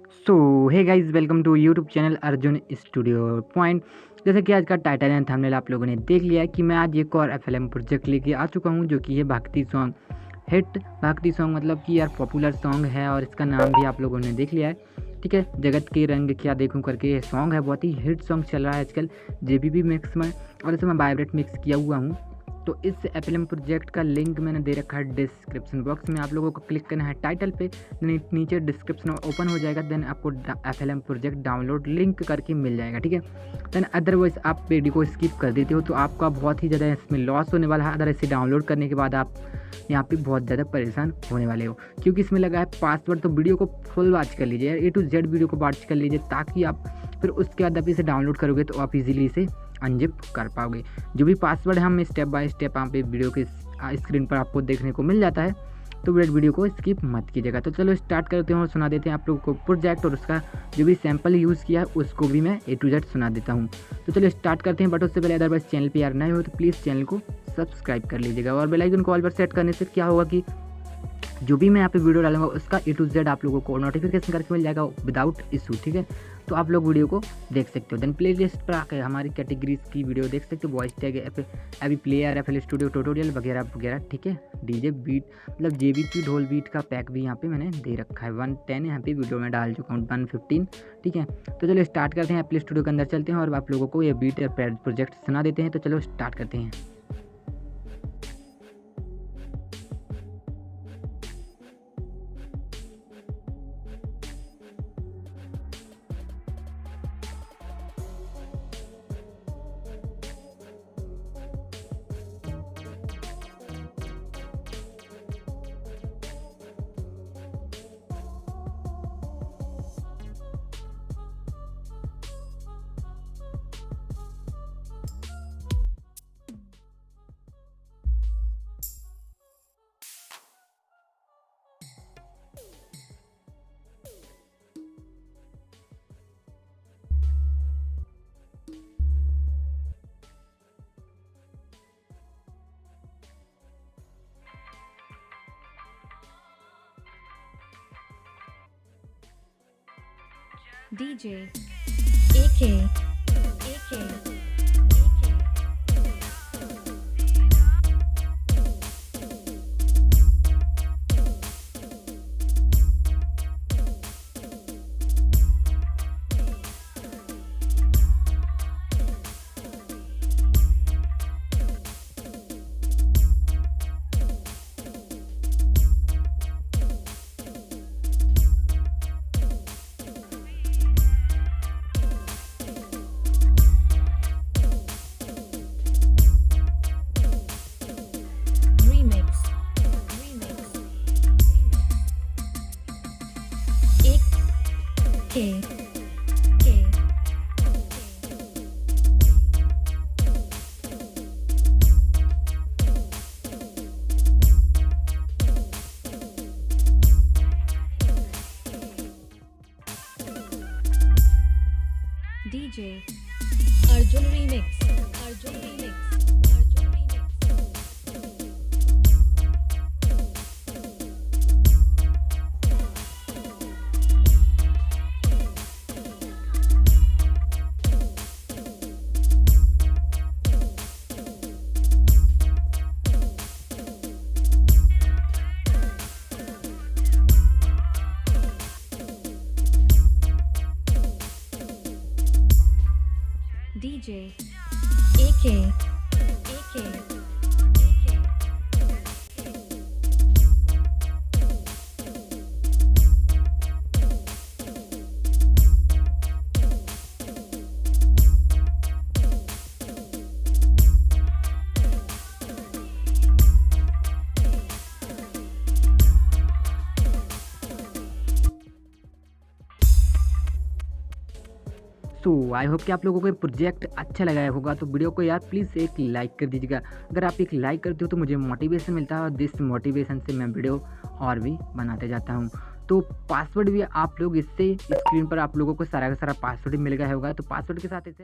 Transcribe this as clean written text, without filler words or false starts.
So hey guys, welcome to YouTube channel Arjun studio point. जैसे कि आज का टाइटल एंड थंबनेल आप लोगों ने देख लिया है कि मैं आज एक और FLM प्रोजेक्ट लेके आ चुका हूं, जो कि है भक्ति सॉन्ग हिट। भक्ति सॉन्ग मतलब कि यार पॉपुलर सॉन्ग है और इसका नाम भी आप लोगों ने देख लिया है। ठीक है, जगत के रंग क्या देखूं करके ये सॉन्ग है, बहुत ही हिट सॉन्ग चल रहा है आजकल JBP मिक्स में, और इसे मैं वाइब्रेट मिक्स किया हुआ हूँ। तो इस FLM प्रोजेक्ट का लिंक मैंने दे रखा है डिस्क्रिप्शन बॉक्स में। आप लोगों को क्लिक करना है टाइटल पे, नीचे डिस्क्रिप्शन ओपन हो जाएगा, देन आपको FLM प्रोजेक्ट डाउनलोड लिंक करके मिल जाएगा। ठीक है, देन अदरवाइज आप वीडियो को स्किप कर देते हो तो आपका बहुत ही ज़्यादा इसमें लॉस होने वाला है। अदर इसे डाउनलोड करने के बाद आप यहाँ पे बहुत ज़्यादा परेशान होने वाले हो, क्योंकि इसमें लगा है पासवर्ड। तो वीडियो को फुल वॉच कर लीजिए, A to Z वीडियो को वॉच कर लीजिए, ताकि आप फिर उसके बाद आप इसे डाउनलोड करोगे तो आप इजीली इसे अनजिप कर पाओगे। जो भी पासवर्ड है हम स्टेप बाय स्टेप यहाँ पे वीडियो के स्क्रीन पर आपको देखने को मिल जाता है, तो वीडियो को स्किप मत कीजिएगा। तो चलो स्टार्ट करते हैं और सुना देते हैं आप लोगों को प्रोजेक्ट, और उसका जो भी सैंपल यूज़ किया है उसको भी मैं A to Z सुना देता हूँ। तो चलो स्टार्ट करते हैं, बट उससे पहले अदरवाइज चैनल पर यार नए हो तो प्लीज़ चैनल को सब्सक्राइब कर लीजिएगा, और बेल आइकन को ऑल पर सेट करने से क्या होगा कि जो भी मैं यहाँ पे वीडियो डालूंगा उसका A to Z आप लोगों को नोटिफिकेशन करके मिल जाएगा विदाउट इशू। ठीक है, तो आप लोग वीडियो को देख सकते हो। देन प्ले लिस्ट पर आकर हमारी कैटेगरीज की वीडियो देख सकते हो, वॉइस टैग, अभी प्लेयर, FL स्टूडियो ट्यूटोरियल वगैरह वगैरह। ठीक है, DJ बीट मतलब JBP ढोल बीट का पैक भी यहाँ पे मैंने दे रखा है। 110 यहाँ पे वीडियो में डाल चुका हूँ, 115। ठीक है, तो चलो स्टार्ट करते हैं, FL स्टूडियो के अंदर चलते हैं और आप लोगों को ये बीट प्रोजेक्ट सुना देते हैं। तो चलो स्टार्ट करते हैं। DJ AK DJ Arjun Remix DJ AK so I hope कि आप लोगों को ये प्रोजेक्ट अच्छा लगा होगा। तो वीडियो को यार प्लीज़ एक लाइक कर दीजिएगा। अगर आप एक लाइक करते हो तो मुझे मोटिवेशन मिलता है, और दिस मोटिवेशन से मैं वीडियो और भी बनाते जाता हूँ। तो पासवर्ड भी आप लोग इससे स्क्रीन पर आप लोगों को सारा का सारा पासवर्ड मिल गया होगा, तो पासवर्ड के साथ इसे